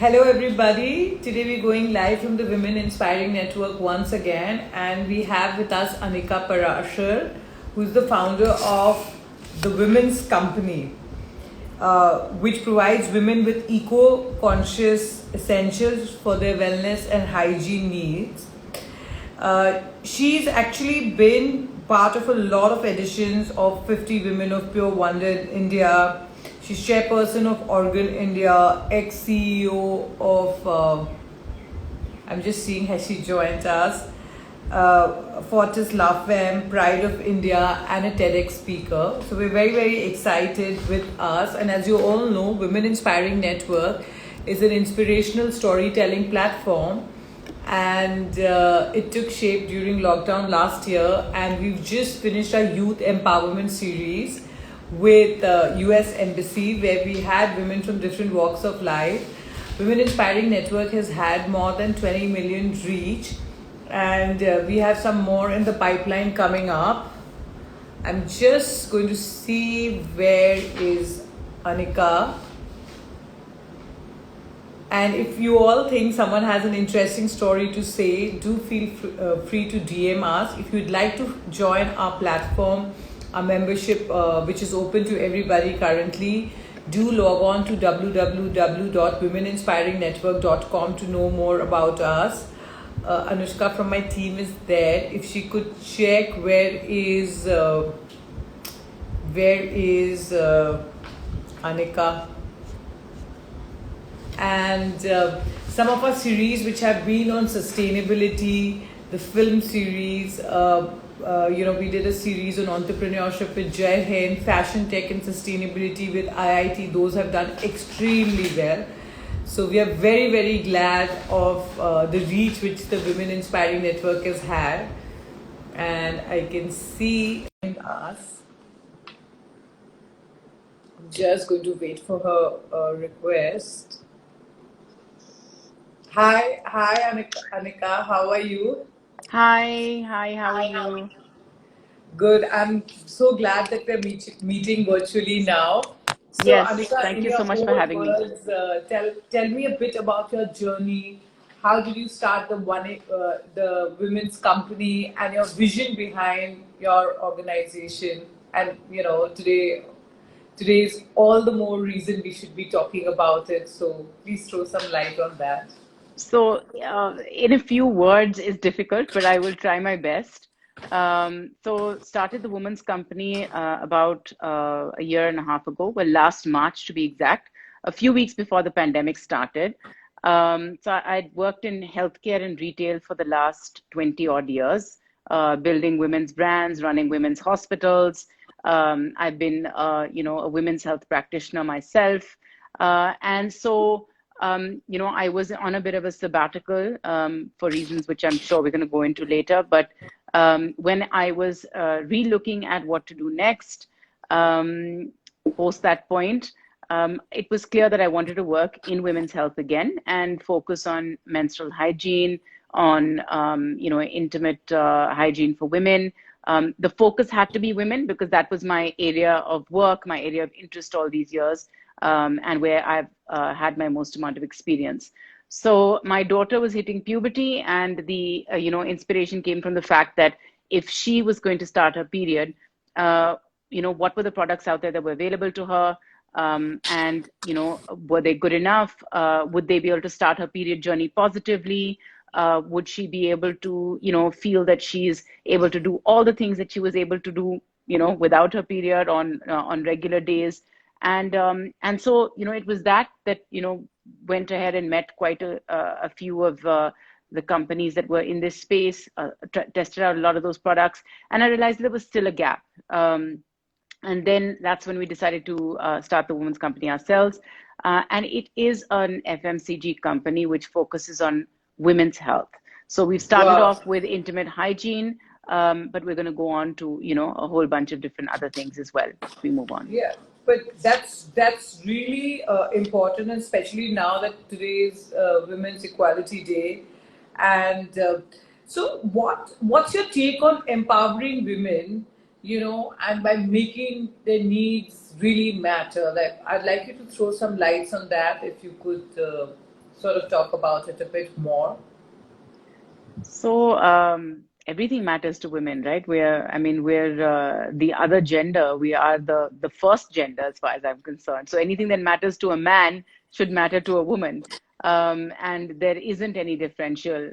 Hello, everybody. Today we're going live from the Women Inspiring Network once again, and we have with us Anika Parashar, who's the founder of the Women's Company, which provides women with eco-conscious essentials for their wellness and hygiene needs. She's actually been part of a lot of editions of 50 Women of Pure Wonder in India. She's chairperson of Organ India, ex-CEO of, I'm just seeing has she joined us, Fortis La Femme, Pride of India, and a TEDx speaker. So we're very, very excited with us. And as you all know, Women Inspiring Network is an inspirational storytelling platform. And it took shape during lockdown last year. And we've just finished our youth empowerment series with US Embassy, where we had women from different walks of life. Women Inspiring Network has had more than 20 million reach, and we have some more in the pipeline coming up. I'm just going to see where is Anika. And if you all think someone has an interesting story to say, do feel free to DM us. If you'd like to join our platform, our membership, which is open to everybody currently, do log on to www.womeninspiringnetwork.com to know more about us. Anushka from my team is there. If she could check where is Anika. And some of our series which have been on sustainability, the film series, we did a series on entrepreneurship with Jai Hind, fashion tech and sustainability with IIT. Those have done extremely well. So we are very, very glad of the reach which the Women Inspiring Network has had. And I can see us. I'm just going to wait for her request. Hi, Anika. How are you? Hi, how are you? Good. I'm so glad that we're meeting virtually now. So, Yes, Anika, thank in you so your much for own having me. words, tell me a bit about your journey. How did you start the women's company and your vision behind your organization? And today is all the more reason we should be talking about it. So please throw some light on that. So, in a few words is difficult, but I will try my best. So, started the Women's Company about a year and a half ago, well, last March to be exact, a few weeks before the pandemic started. I'd worked in healthcare and retail for the last 20 odd years, building women's brands, running women's hospitals. I've been, a women's health practitioner myself. I was on a bit of a sabbatical for reasons which I'm sure we're going to go into later. But when I was re-looking at what to do next, post that point, it was clear that I wanted to work in women's health again and focus on menstrual hygiene, on intimate hygiene for women. The focus had to be women because that was my area of work, my area of interest all these years, and where I've had my most amount of experience. So my daughter was hitting puberty, and the inspiration came from the fact that if she was going to start her period, what were the products out there that were available to her? And were they good enough? Would they be able to start her period journey positively? Would she be able to feel that she's able to do all the things that she was able to do without her period on regular days? And so it was that went ahead and met quite a few of the companies that were in this space, tested out a lot of those products, and I realized there was still a gap. And then that's when we decided to start the Women's Company ourselves. And it is an FMCG company which focuses on women's health. So we've started off with intimate hygiene, but we're going to go on to, a whole bunch of different other things as well as we move on. Yeah, but that's really important, and especially now that today is Women's Equality Day. And so, what's your take on empowering women? And by making their needs really matter. Like, I'd like you to throw some lights on that, if you could sort of talk about it a bit more. So everything matters to women, right? We're the other gender. We are the first gender as far as I'm concerned. So anything that matters to a man should matter to a woman. And there isn't any differential.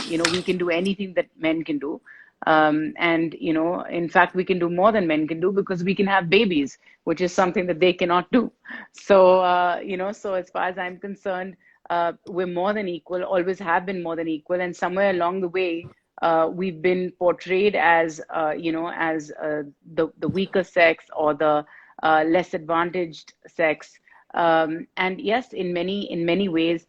We can do anything that men can do. And in fact, we can do more than men can do because we can have babies, which is something that they cannot do. So, so as far as I'm concerned, we're more than equal, always have been more than equal. And somewhere along the way, we've been portrayed as, the weaker sex or the less advantaged sex. And yes, in many ways,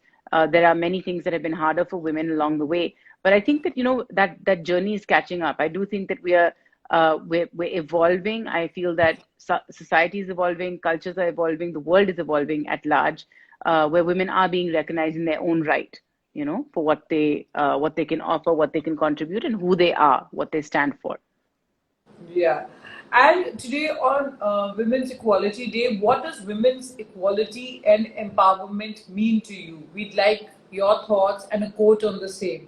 there are many things that have been harder for women along the way. But I think that that journey is catching up. I do think that we're evolving. I feel that society is evolving, cultures are evolving, the world is evolving at large, where women are being recognized in their own right, for what they can offer, what they can contribute, and who they are, what they stand for. Yeah. And today on Women's Equality Day, what does women's equality and empowerment mean to you? We'd like your thoughts and a quote on the same.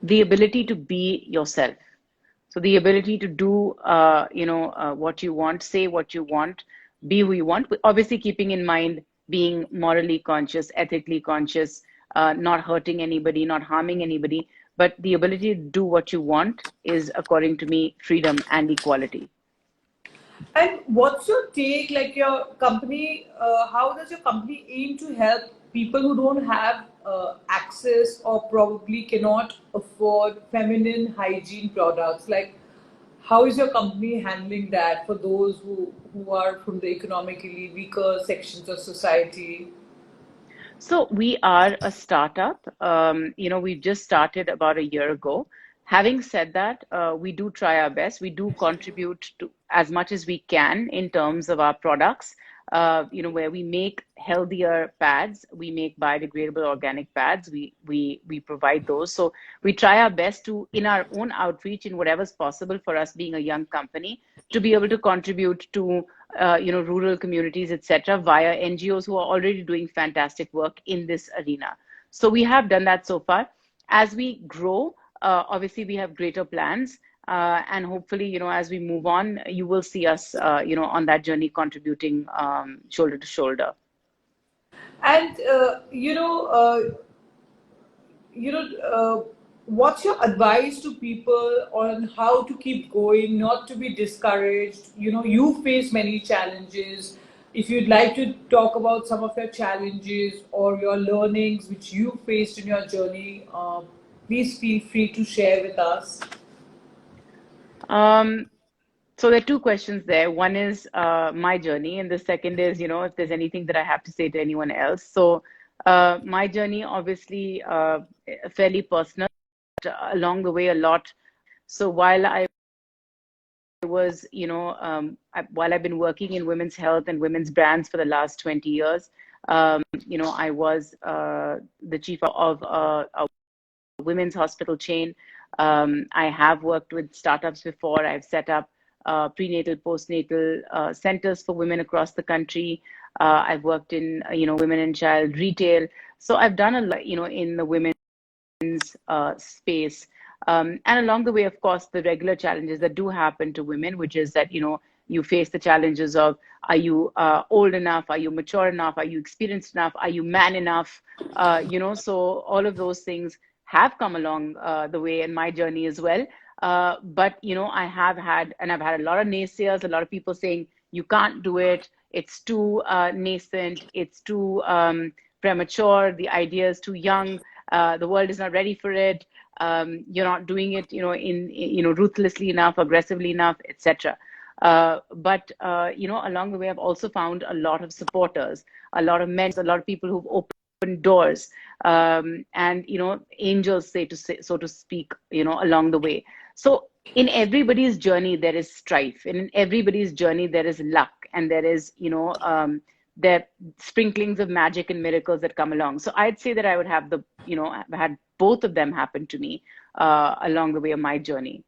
The ability to be yourself. So the ability to do, what you want, say what you want, be who you want, obviously keeping in mind being morally conscious, ethically conscious, not hurting anybody, not harming anybody. But the ability to do what you want is, according to me, freedom and equality. And what's your take, like your company, how does your company aim to help people who don't have access or probably cannot afford feminine hygiene products? Like, how is your company handling that for those who are from the economically weaker sections of society? So we are a startup. We've just started about a year ago. Having said that, we do try our best. We do contribute to as much as we can in terms of our products. Where we make healthier pads, we make biodegradable organic pads. We provide those. So we try our best to, in our own outreach, in whatever's possible for us being a young company, to be able to contribute to rural communities, etc., via NGOs who are already doing fantastic work in this arena. So we have done that so far. As we grow, obviously we have greater plans, and hopefully, as we move on, you will see us, on that journey contributing shoulder to shoulder. And what's your advice to people on how to keep going, not to be discouraged? You face many challenges. If you'd like to talk about some of your challenges or your learnings which you faced in your journey, please feel free to share with us. Um, so there are two questions there. One is my journey, and the second is, if there's anything that I have to say to anyone else. So my journey, obviously, fairly personal, but along the way, a lot. So while I was, while I've been working in women's health and women's brands for the last 20 years, I was the chief of a women's hospital chain. I have worked with startups before. I've set up prenatal, postnatal centers for women across the country. I've worked in, women and child retail. So I've done a lot, in the women's space. And along the way, of course, the regular challenges that do happen to women, which is that, you face the challenges of, are you old enough? Are you mature enough? Are you experienced enough? Are you man enough? So all of those things have come along the way in my journey as well. But, I've had a lot of naysayers, a lot of people saying, you can't do it. It's too nascent. It's too premature. The idea is too young. The world is not ready for it. You're not doing it, ruthlessly enough, aggressively enough, etc. But along the way, I've also found a lot of supporters, a lot of men, a lot of people who've opened doors, and angels, so to speak, along the way. So in everybody's journey, there is strife, and in everybody's journey, there is luck, and there is, there sprinklings of magic and miracles that come along. So I'd say that I would have I've had both of them happen to me along the way of my journey.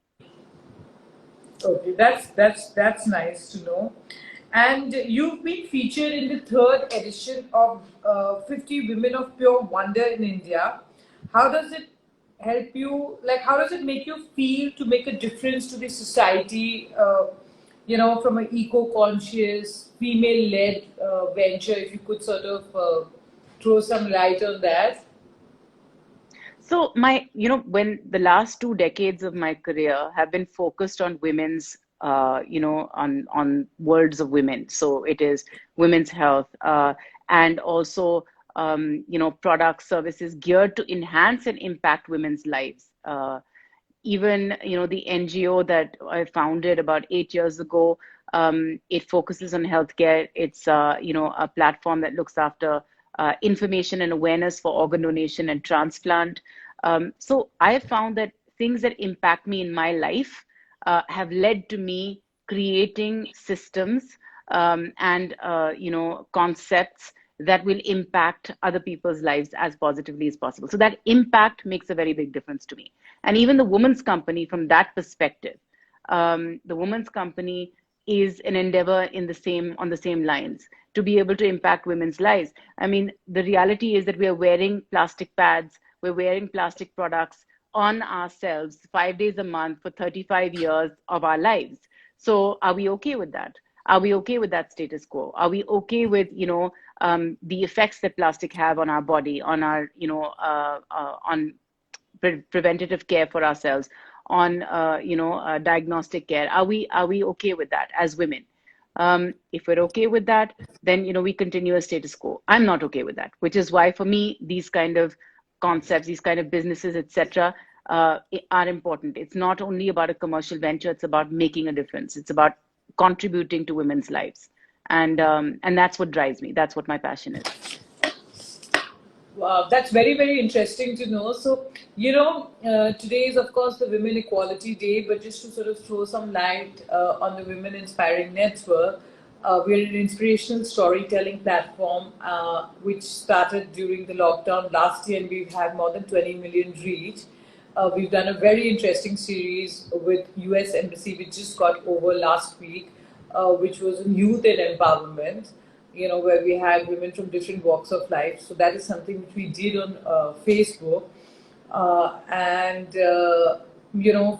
Okay, that's nice to know. And you've been featured in the third edition of 50 Women of Pure Wonder in India. How does it help you? Like, how does it make you feel to make a difference to the society? From an eco-conscious, female-led venture. If you could sort of throw some light on that. So when the last 2 decades of my career have been focused on women's, on worlds of women. So it is women's health, and also, products, services geared to enhance and impact women's lives. Even, the NGO that I founded about 8 years ago, it focuses on healthcare. It's, a platform that looks after information and awareness for organ donation and transplant. So I found that things that impact me in my life have led to me creating systems, and concepts that will impact other people's lives as positively as possible. So that impact makes a very big difference to me. And even the Women's Company, from that perspective, the Women's Company is an endeavor on the same lines, to be able to impact women's lives. I mean, the reality is that we are wearing plastic pads, we're wearing plastic products on ourselves 5 days a month for 35 years of our lives. So are we okay with that? Are we okay with that status quo? Are we okay with, the effects that plastic have on our body, on our, on preventative care for ourselves, on, diagnostic care? Are we okay with that as women? If we're okay with that, then, we continue a status quo. I'm not okay with that, which is why for me, these kind of concepts, these kind of businesses, etc., are important. It's not only about a commercial venture; it's about making a difference. It's about contributing to women's lives, and that's what drives me. That's what my passion is. Wow, that's very, very interesting to know. So, today is, of course, the Women Equality Day, but just to sort of throw some light on the Women Inspiring Network, we're an inspirational storytelling platform which started during the lockdown last year, and we've had more than 20 million reach. We've done a very interesting series with US Embassy, which just got over last week, which was on youth and empowerment, where we had women from different walks of life. So that is something which we did on Facebook. And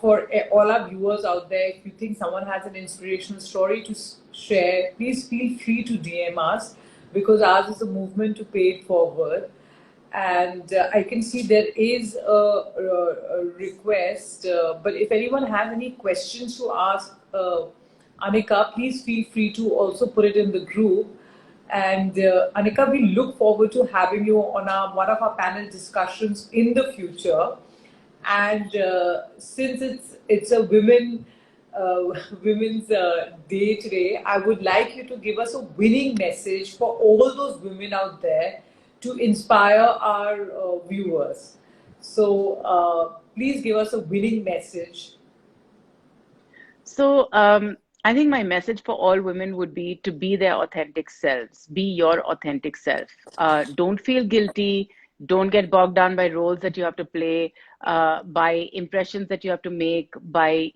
for all our viewers out there, if you think someone has an inspirational story to share, please feel free to DM us, because ours is a movement to pay it forward. And I can see there is a request, but if anyone has any questions to ask Anika, please feel free to also put it in the group. And Anika, we look forward to having you on one of our panel discussions in the future. And since it's a women's day today, I would like you to give us a winning message for all those women out there to inspire our viewers. So please give us a winning message. So I think my message for all women would be to be their authentic selves. Be your authentic self. Don't feel guilty. Don't get bogged down by roles that you have to play, by impressions that you have to make, by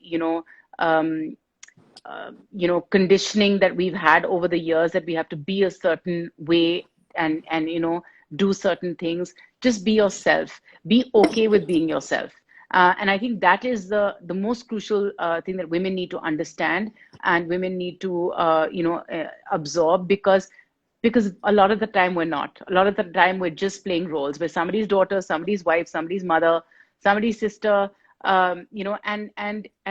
conditioning that we've had over the years, that we have to be a certain way and do certain things. Just be yourself. Be okay with being yourself. And I think that is the most crucial thing that women need to understand, and women need to absorb, because a lot of the time we're not. A lot of the time we're just playing roles. We're somebody's daughter, somebody's wife, somebody's mother, somebody's sister, and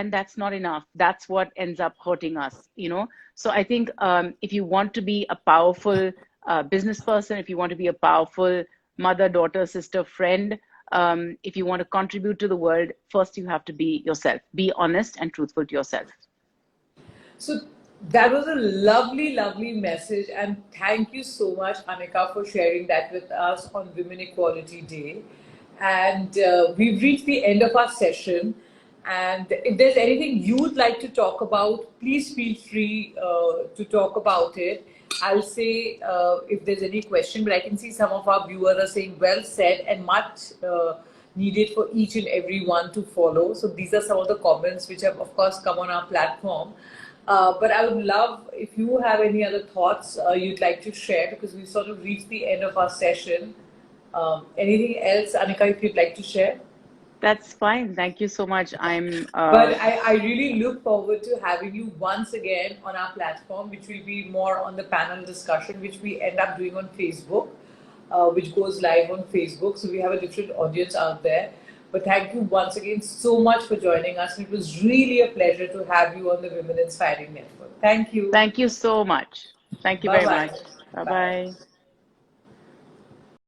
that's not enough. That's what ends up hurting us. So I think if you want to be a powerful business person, if you want to be a powerful mother, daughter, sister, friend, if you want to contribute to the world, first you have to be yourself. Be honest and truthful to yourself. So that was a lovely, lovely message, and thank you so much, Anika, for sharing that with us on Women Equality Day. And we've reached the end of our session. And if there's anything you'd like to talk about, please feel free to talk about it. I'll say if there's any question, but I can see some of our viewers are saying well said and much needed for each and every one to follow. So these are some of the comments which have, of course, come on our platform. But I would love if you have any other thoughts you'd like to share, because we sort of reached the end of our session. Anything else, Anika, if you'd like to share? That's fine. Thank you so much. But I really look forward to having you once again on our platform, which will be more on the panel discussion, which we end up doing on Facebook, which goes live on Facebook. So we have a different audience out there. But thank you once again so much for joining us. It was really a pleasure to have you on the Women Inspiring Network. Thank you. Thank you so much. Thank you Bye very bye. much. Bye Bye. bye.